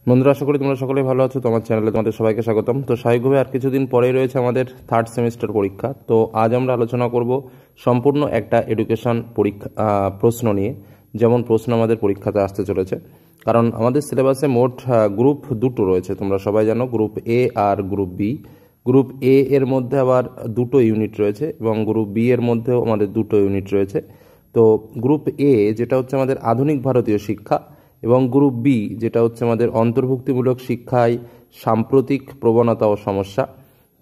বন্ধুরা, আশা করি তোমরা সকলেই ভালো আছো। তোমার চ্যানেলে তোমাদের সবাইকে স্বাগতম। তো স্বাভাবিকভাবে আর কিছুদিন পরেই রয়েছে আমাদের থার্ড সেমিস্টার পরীক্ষা। তো আজ আমরা আলোচনা করব সম্পূর্ণ একটা এডুকেশন পরীক্ষা প্রশ্ন নিয়ে, যেমন প্রশ্ন আমাদের পরীক্ষাতে আসতে চলেছে। কারণ আমাদের সিলেবাসে মোট গ্রুপ দুটো রয়েছে, তোমরা সবাই জানো, গ্রুপ এ আর গ্রুপ বি। গ্রুপ এ এর মধ্যে আবার দুটো ইউনিট রয়েছে এবং গ্রুপ বি এর মধ্যেও আমাদের দুটো ইউনিট রয়েছে। তো গ্রুপ এ যেটা হচ্ছে আমাদের আধুনিক ভারতীয় শিক্ষা, এবং গ্রুপ বি যেটা হচ্ছে আমাদের অন্তর্ভুক্তিমূলক শিক্ষায় সাম্প্রতিক প্রবণতা ও সমস্যা।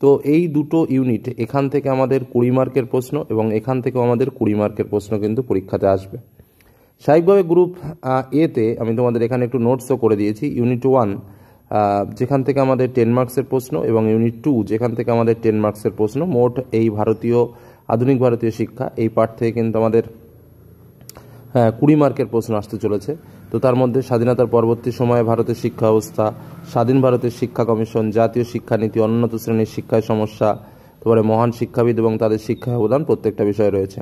তো এই দুটো ইউনিট এখান থেকে আমাদের 20 মার্কের প্রশ্ন এবং এখান থেকেও আমাদের 20 মার্কের প্রশ্ন কিন্তু পরীক্ষাতে আসবে। স্বাভাবিকভাবে গ্রুপ এতে আমি তোমাদের এখানে একটু নোটসও করে দিয়েছি। ইউনিট 1 যেখান থেকে আমাদের 10 মার্কসের প্রশ্ন এবং ইউনিট 2 যেখান থেকে আমাদের 10 মার্কসের প্রশ্ন। মোট এই আধুনিক ভারতীয় শিক্ষা এই পাঠ থেকে কিন্তু আমাদের 20 মার্কের প্রশ্ন আসতে চলেছে। তো তার মধ্যে স্বাধীনতার পরবর্তী সময়ে ভারতের শিক্ষা ব্যবস্থা, স্বাধীন ভারতের শিক্ষা কমিশন, জাতীয় শিক্ষানীতি, অনুন্নত শ্রেণীর শিক্ষায় সমস্যা, তারপরে মহান শিক্ষাবিদ এবং তাদের শিক্ষা অবদান, প্রত্যেকটা বিষয় রয়েছে।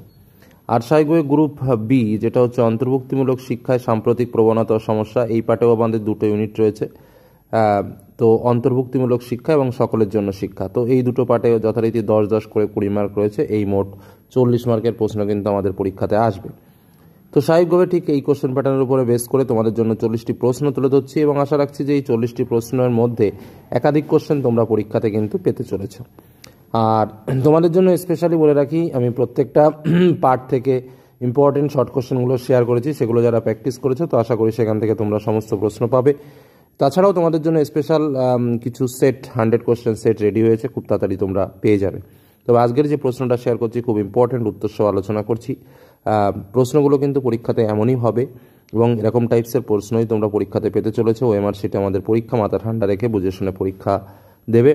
আর স্বাভাবিকভাবে গ্রুপ বি যেটা হচ্ছে অন্তর্ভুক্তিমূলক শিক্ষায় সাম্প্রতিক প্রবণতা ও সমস্যা, এই পাঠেও আমাদের দুটো ইউনিট রয়েছে। তো অন্তর্ভুক্তিমূলক শিক্ষা এবং সকলের জন্য শিক্ষা, তো এই দুটো পাঠেও যথারীতি 10-10 করে 20 মার্ক রয়েছে। এই মোট 40 মার্কের প্রশ্ন কিন্তু আমাদের পরীক্ষাতে আসবে। তো স্বাভাবিকভাবে ঠিক এই কোশ্চেন প্যাটার্নের উপরে বেস করে তোমাদের জন্য 40টি প্রশ্ন তুলে ধরছি এবং আশা রাখছি যে এই 40টি প্রশ্নের মধ্যে একাধিক কোশ্চেন তোমরা পরীক্ষাতে কিন্তু পেতে চলেছ। আর তোমাদের জন্য স্পেশালি বলে রাখি, আমি প্রত্যেকটা পার্ট থেকে ইম্পর্টেন্ট শর্ট কোশ্চেনগুলো শেয়ার করেছি, সেগুলো যারা প্র্যাকটিস করেছো তো আশা করি সেখান থেকে তোমরা সমস্ত প্রশ্ন পাবে। তাছাড়াও তোমাদের জন্য স্পেশাল কিছু সেট 100 কোশ্চেন সেট রেডি হয়েছে, খুব তাড়াতাড়ি তোমরা পেয়ে যাবে। তবে আজকের যে প্রশ্নটা শেয়ার করছি খুব ইম্পর্টেন্ট, উত্তর সহ আলোচনা করছি। প্রশ্নগুলো কিন্তু পরীক্ষাতে এমনই হবে এবং এরকম টাইপসের প্রশ্নই তোমরা পরীক্ষাতে পেতে চলেছো। ওএমআর শিটে আমাদের পরীক্ষা মাথা ঠান্ডা রেখে বুঝে শুনে পরীক্ষা দেবে।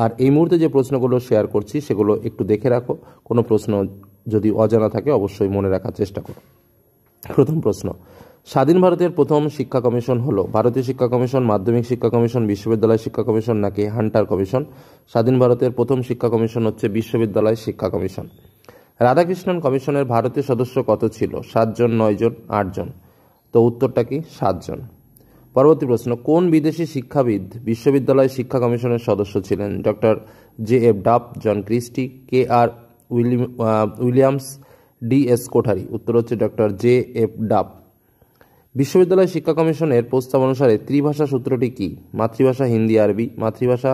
আর এই মুহূর্তে যে প্রশ্নগুলো শেয়ার করছি সেগুলো একটু দেখে রাখো, কোনো প্রশ্ন যদি অজানা থাকে অবশ্যই মনে রাখার চেষ্টা করো। প্রথম প্রশ্ন, স্বাধীন ভারতের প্রথম শিক্ষা কমিশন হলো ভারতীয় শিক্ষা কমিশন, মাধ্যমিক শিক্ষা কমিশন, বিশ্ববিদ্যালয় শিক্ষা কমিশন নাকি হান্টার কমিশন? স্বাধীন ভারতের প্রথম শিক্ষা কমিশন হচ্ছে বিশ্ববিদ্যালয় শিক্ষা কমিশন। রাধাকৃষ্ণন কমিশনের ভারতীয় সদস্য কত ছিল? 7 জন, 9 জন, 8 জন? তো উত্তরটা কি? 7 জন। পরবর্তী প্রশ্ন, কোন বিদেশি শিক্ষাবিদ বিশ্ববিদ্যালয় শিক্ষা কমিশনের সদস্য ছিলেন? Doctor JF Duff, John Christie, KR Williams, DS Kothari? উত্তর হচ্ছে ডক্টর JF ডাফ। বিশ্ববিদ্যালয় শিক্ষা কমিশনের প্রস্তাব অনুসারে ত্রিভাষা সূত্রটি কি? মাতৃভাষা হিন্দি আরবি, মাতৃভাষা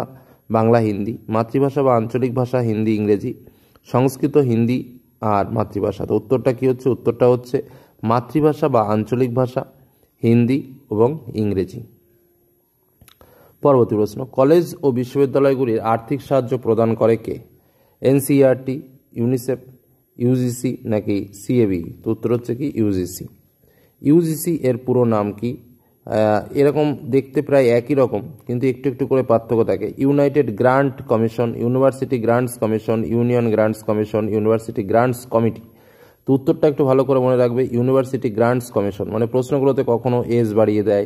বাংলা হিন্দি, মাতৃভাষা বা আঞ্চলিক ভাষা হিন্দি ইংরেজি, সংস্কৃত হিন্দি আর মাতৃভাষা। তো উত্তরটা কি হচ্ছে? উত্তরটা হচ্ছে মাতৃভাষা বা আঞ্চলিক ভাষা হিন্দি এবং ইংরেজি। পরবর্তী প্রশ্ন, কলেজ ও বিশ্ববিদ্যালয়গুলির আর্থিক সাহায্য প্রদান করে কে? NCERT, ইউনিসেফ, UGC নাকি CABE? তো উত্তর হচ্ছে কি? UGC। UGC এর পুরো নাম কি? এরকম দেখতে প্রায় একই রকম কিন্তু একটু একটু করে পার্থক্য থাকে। United grant commission, university grants commission, union grants commission, university grants committee? তো উত্তরটা একটু ভালো করে মনে রাখবে, ইউনিভার্সিটি গ্রান্টস কমিশন। মানে প্রশ্নগুলোতে কখনো এস বাড়িয়ে দেয়,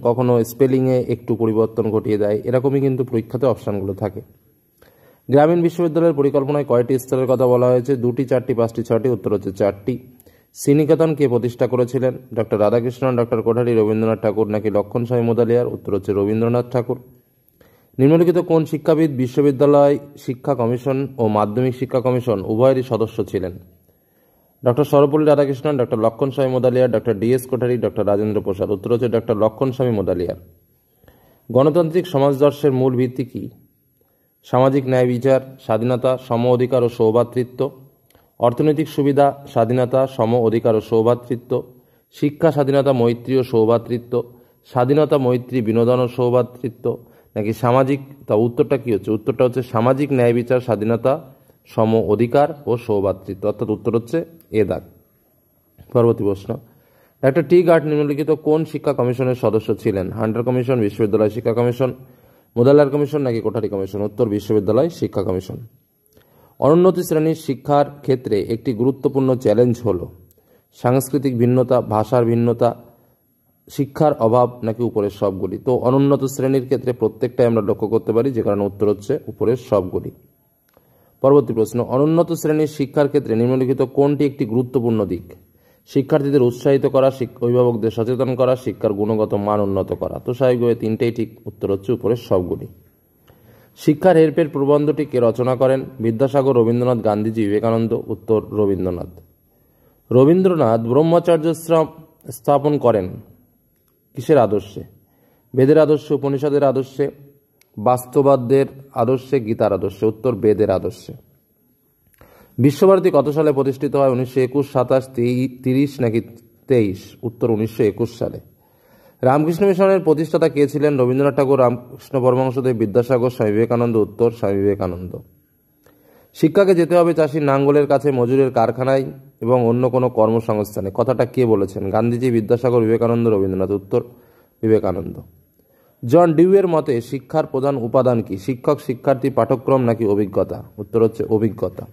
কখনো স্পেলিংয়ে একটু পরিবর্তন ঘটিয়ে দেয়, এরকমই কিন্তু পরীক্ষাতে অপশানগুলো থাকে। গ্রামীণ বিশ্ববিদ্যালয়ের পরিকল্পনায় কয়টি স্তরের কথা বলা হয়েছে? 2টি, 4টি, 5টি, 6টি? উত্তর হচ্ছে 4টি। শ্রীনিকেতন কে প্রতিষ্ঠা করেছিলেন? ডক্টর রাধাকৃষ্ণন, ডক্টর কোঠারি, রবীন্দ্রনাথ ঠাকুর নাকি লক্ষণ স্বামী মোদালিয়ার? উত্তর হচ্ছে রবীন্দ্রনাথ ঠাকুর। নিম্নলিখিত কোন শিক্ষাবিদ বিশ্ববিদ্যালয় শিক্ষা কমিশন ও মাধ্যমিক শিক্ষা কমিশন উভয়েরই সদস্য ছিলেন? Doctor Sarvepalli Radhakrishnan, doctor Lakshman Swami Mudaliar, doctor DS Kothari, doctor Rajendra Prasad? উত্তর হচ্ছে ডক্টর লক্ষণ স্বামী মোদালিয়ার। গণতান্ত্রিক সমাজদর্শের মূল ভিত্তি কি? সামাজিক ন্যায় বিচার, স্বাধীনতা, সম অধিকার ও সৌভ্রাতৃত্ব, অর্থনৈতিক সুবিধা, স্বাধীনতা, সম অধিকার ও সৌভ্রাতৃত্ব, শিক্ষা, স্বাধীনতা, মৈত্রী ও সৌভ্রাতৃত্ব, স্বাধীনতা, মৈত্রী, বিনোদন ও সৌভ্রাতৃত্ব নাকি সামাজিক? তা উত্তরটা কি হচ্ছে? উত্তরটা হচ্ছে সামাজিক ন্যায় বিচার, স্বাধীনতা, সম অধিকার ও সৌভ্রাতৃত্ব, অর্থাৎ উত্তর হচ্ছে এ দাগ। পরবর্তী প্রশ্ন, ডক্টর টি গার্ড নিম্নলিখিত কোন শিক্ষা কমিশনের সদস্য ছিলেন? হান্টার কমিশন, বিশ্ববিদ্যালয় শিক্ষা কমিশন, মোদালিয়ার কমিশন নাকি কোঠারি কমিশন? উত্তর বিশ্ববিদ্যালয় শিক্ষা কমিশন। অনুন্নতি শ্রেণীর শিক্ষার ক্ষেত্রে একটি গুরুত্বপূর্ণ চ্যালেঞ্জ হল সাংস্কৃতিক ভিন্নতা, ভাষার ভিন্নতা, শিক্ষার অভাব নাকি উপরের সবগুলি? তো অনুন্নত শ্রেণীর ক্ষেত্রে প্রত্যেকটাই আমরা লক্ষ্য করতে পারি, যে কারণে উত্তর হচ্ছে উপরের সবগুলি। পরবর্তী প্রশ্ন, অনুন্নত শ্রেণীর শিক্ষার ক্ষেত্রে নিম্নলিখিত কোনটি একটি গুরুত্বপূর্ণ দিক? শিক্ষার্থীদের উৎসাহিত করা, অভিভাবকদের সচেতন করা, শিক্ষার গুণগত মান উন্নত করা। তো স্বাভাবিকভাবে তিনটেই ঠিক, উত্তর হচ্ছে উপরের সবগুলি। শিক্ষার হেরফের প্রবন্ধটি কে রচনা করেন? বিদ্যাসাগর, রবীন্দ্রনাথ, গান্ধীজি, বিবেকানন্দ। উত্তর রবীন্দ্রনাথ। রবীন্দ্রনাথ ব্রহ্মচর্যাশ্রম স্থাপন করেন কিসের আদর্শে? বেদের আদর্শে, উপনিষদের আদর্শে, বাস্তববাদের আদর্শে, গীতার আদর্শে। উত্তর বেদের আদর্শে। বিশ্বভারতী কত সালে প্রতিষ্ঠিত হয়? 1921, 27, 30 নাকি 23? উত্তর 1921 সালে। রামকৃষ্ণ মিশনের প্রতিষ্ঠাতা কে ছিলেন? রবীন্দ্রনাথ ঠাকুর, রামকৃষ্ণ পরমহংসদেব, বিদ্যাসাগর, স্বামী বিবেকানন্দ। উত্তর স্বামী বিবেকানন্দ। শিক্ষাকে যেতে হবে চাষির নাঙ্গলের কাছে, মজুরের কারখানায় এবং অন্য কোনো কর্মসংস্থানে। কথাটা কে বলেছেন? গান্ধীজি, বিদ্যাসাগর, বিবেকানন্দ, রবীন্দ্রনাথ। উত্তর বিবেকানন্দ। জন ডিউয়ের মতে শিক্ষার প্রধান উপাদান কি? শিক্ষক, শিক্ষার্থী, পাঠ্যক্রম নাকি অভিজ্ঞতা? উত্তর হচ্ছে অভিজ্ঞতা।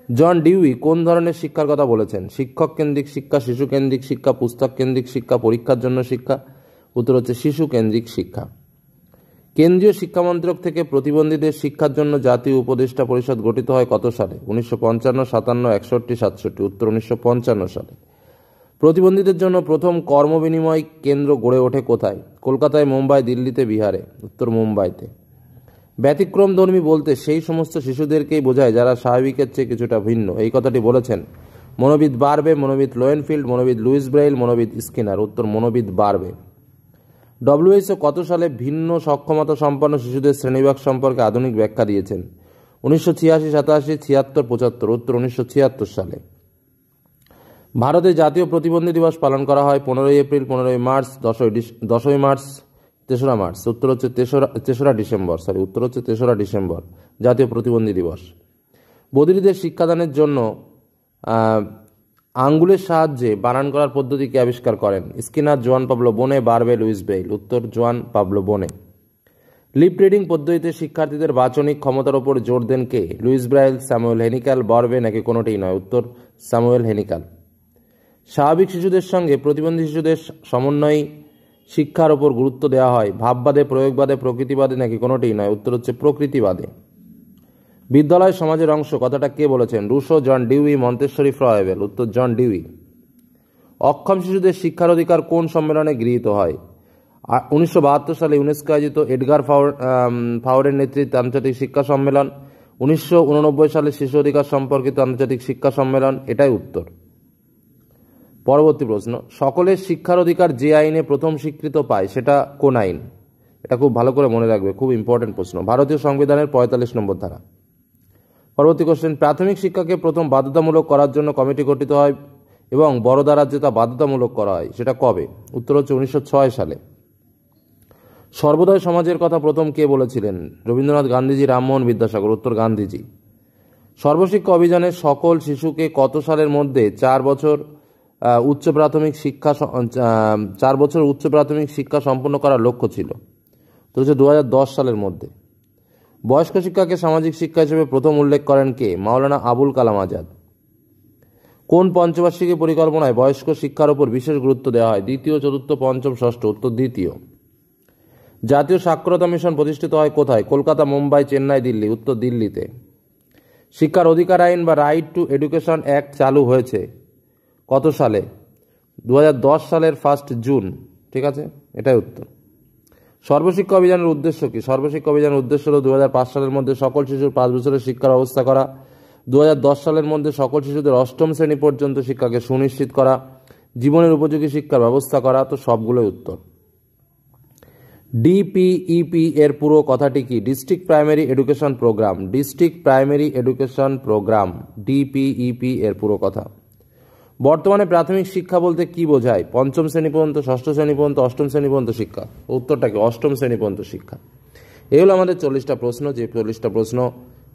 জন ডিউই কোন ধরনের শিক্ষার কথা বলেছেন? শিক্ষক কেন্দ্রিক শিক্ষা, শিশু কেন্দ্রিক শিক্ষা, পুস্তক কেন্দ্রিক শিক্ষা, পরীক্ষার জন্য শিক্ষা। উত্তর হচ্ছে শিশু কেন্দ্রিক শিক্ষা। কেন্দ্রীয় শিক্ষা মন্ত্রক থেকে প্রতিবন্ধীদের শিক্ষার জন্য জাতীয় উপদেষ্টা পরিষদ গঠিত হয় কত সালে? 1955, 57, 61, 67। উত্তর 1955 সালে। প্রতিবন্ধীদের জন্য প্রথম কর্মবিনিময় কেন্দ্র গড়ে ওঠে কোথায়? কলকাতায়, মুম্বাই, দিল্লিতে, বিহারে। উত্তর মুম্বাইতে। ব্যতিক্রমধর্মী বলতে সেই সমস্ত শিশুদেরকেই বোঝায় যারা স্বাভাবিকের চেয়ে কিছুটা ভিন্ন। এই কথাটি বলেছেন মনোবিদ বার্বে, মনোবিদ লোয়েনফিল্ড, মনোবিদ লুইস ব্রেইল, মনোবিদ স্কিনার। উত্তর মনোবিদ বার্বে। ডব্লিউএইচও কত সালে ভিন্ন সক্ষমতা সম্পন্ন শিশুদের শ্রেণীবিভাগ সম্পর্কে আধুনিক ব্যাখ্যা দিয়েছেন? 1986, 87, 76, 75। উত্তর 1976 সালে। ভারতে জাতীয় প্রতিবন্ধী দিবস পালন করা হয় 15 এপ্রিল, 15 মার্চ, 10 মার্চ, 3রা মার্চ। উত্তর হচ্ছে 3রা ডিসেম্বর। উত্তর হচ্ছে 3রা ডিসেম্বর জাতীয় প্রতিবন্ধী দিবস। বধিরদের শিক্ষাদানের জন্য আঙ্গুলের সাহায্যে বানান করার পদ্ধতিকে আবিষ্কার করেন? স্কিনার, জোয়ান পাবলো বোনে, বার্বে, লুইস ব্রেইল। উত্তর জোয়ান পাবলো বোনে। লিপ রিডিং পদ্ধতিতে শিক্ষার্থীদের বাচনিক ক্ষমতার উপর জোর দেন কে? লুইস ব্রেইল, স্যামুয়েল হেনিক্যাল, বার্বে নাকি কোনোটিই নয়? উত্তর স্যামুয়েল হেনিক্যাল। স্বাভাবিক শিশুদের সঙ্গে প্রতিবন্ধী শিশুদের সমন্বয় শিক্ষার ওপর গুরুত্ব দেওয়া হয় ভাববাদে, প্রয়োগবাদে, প্রকৃতিবাদে নাকি কোনোটিই নয়? উত্তর হচ্ছে প্রকৃতিবাদে। বিদ্যালয় সমাজের অংশ কথাটা কে বলেছেন? Rousseau, John Dewey, Montessori, Froebel. উত্তর জন ডিউই। অক্ষম শিশুদের শিক্ষার অধিকার কোন সম্মেলনে গৃহীত হয়? 1972 সালে ইউনেস্কো আয়োজিত এডগার ফাওরের নেতৃত্বে আন্তর্জাতিক শিক্ষা সম্মেলন, 1989 সালে শিশু অধিকার সম্পর্কিত আন্তর্জাতিক শিক্ষা সম্মেলন। এটাই উত্তর। পরবর্তী প্রশ্ন, সকলের শিক্ষার অধিকার যে আইনে প্রথম স্বীকৃত পায় সেটা কোন আইন? এটা খুব ভালো করে মনে রাখবে, খুব ইম্পর্টেন্ট প্রশ্ন। ভারতীয় সংবিধানের 45 নম্বর ধারা। পরবর্তী কোশ্চেন, প্রাথমিক শিক্ষাকে প্রথম বাধ্যতামূলক করার জন্য কমিটি গঠিত হয় এবং বরোদা রাজ্যে তা বাধ্যতামূলক করা হয়, সেটা কবে? উত্তর হচ্ছে 1906 সালে। সর্বোদয় সমাজের কথা প্রথম কে বলেছিলেন? রবীন্দ্রনাথ, গান্ধীজি, রামমোহন, বিদ্যাসাগর। উত্তর গান্ধীজি। সর্বশিক্ষা অভিযানে সকল শিশুকে কত সালের মধ্যে 4 বছর উচ্চ প্রাথমিক শিক্ষা সম্পন্ন করার লক্ষ্য ছিল? তো হচ্ছে 2010 সালের মধ্যে। বয়স্ক শিক্ষাকে সামাজিক শিক্ষা হিসেবে প্রথম উল্লেখ করেন কে? মাওলানা আবুল কালাম আজাদ। কোন পঞ্চবার্ষিকী পরিকল্পনায় বয়স্ক শিক্ষার উপর বিশেষ গুরুত্ব দেওয়া হয়? দ্বিতীয়, চতুর্থ, পঞ্চম, ষষ্ঠ। উত্তর দ্বিতীয়। জাতীয় সাক্ষরতা মিশন প্রতিষ্ঠিত হয় কোথায়? কলকাতা, মুম্বাই, চেন্নাই, দিল্লি। উত্তর দিল্লিতে। শিক্ষার অধিকার আইন বা রাইট টু এডুকেশন অ্যাক্ট চালু হয়েছে কত সালে? 2010 সালের 1 জুন। ঠিক আছে, এটাই উত্তর। সর্বশিক্ষা অভিযানের উদ্দেশ্য কি? সর্বশিক্ষা অভিযানের উদ্দেশ্য হল 2005 সালের মধ্যে সকল শিশুর 5 বছরের শিক্ষার ব্যবস্থা করা, 2010 সালের মধ্যে সকল শিশুদের 8ম শ্রেণী পর্যন্ত শিক্ষাকে সুনিশ্চিত করা, জীবনের উপযোগী শিক্ষার ব্যবস্থা করা। তো সবগুলোই উত্তর। ডিপিইপি এর পুরো কথাটি কি? District primary education programme. District primary education programme, DPEP এর পুরো কথা। বর্তমানে প্রাথমিক শিক্ষা বলতে কি বোঝায়? 5ম শ্রেণী পর্যন্ত, 6ষ্ঠ শ্রেণী পর্যন্ত, 8ম শ্রেণী পর্যন্ত শিক্ষা। উত্তরটা কি? 8ম শ্রেণী পর্যন্ত শিক্ষা। এই হলো আমাদের 40টা প্রশ্ন, যে 40টা প্রশ্ন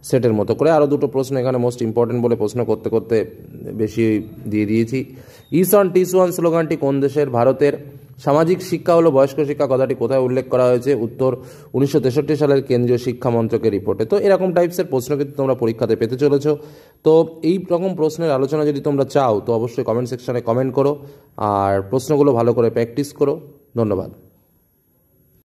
সেটের মতো করে আরও দুটো প্রশ্ন এখানে মোস্ট ইম্পর্টেন্ট বলে প্রশ্ন করতে করতে বেশি দিয়ে দিয়েছি। ইস অন টিস ওয়ান স্লোগানটি কোন দেশের? ভারতের। সামাজিক শিক্ষা হলো বয়স্ক শিক্ষা কথাটি কোথায় উল্লেখ করা হয়েছে? উত্তর 1963 সালের কেন্দ্রীয় শিক্ষা মন্ত্রকের রিপোর্টে। তো এরকম টাইপসের প্রশ্ন কিন্তু তোমরা পরীক্ষাতে পেতে চলেছো। তো এই রকম প্রশ্নের আলোচনা যদি তোমরা চাও তো অবশ্যই কমেন্ট সেকশনে কমেন্ট করো আর প্রশ্নগুলো ভালো করে প্র্যাকটিস করো। ধন্যবাদ।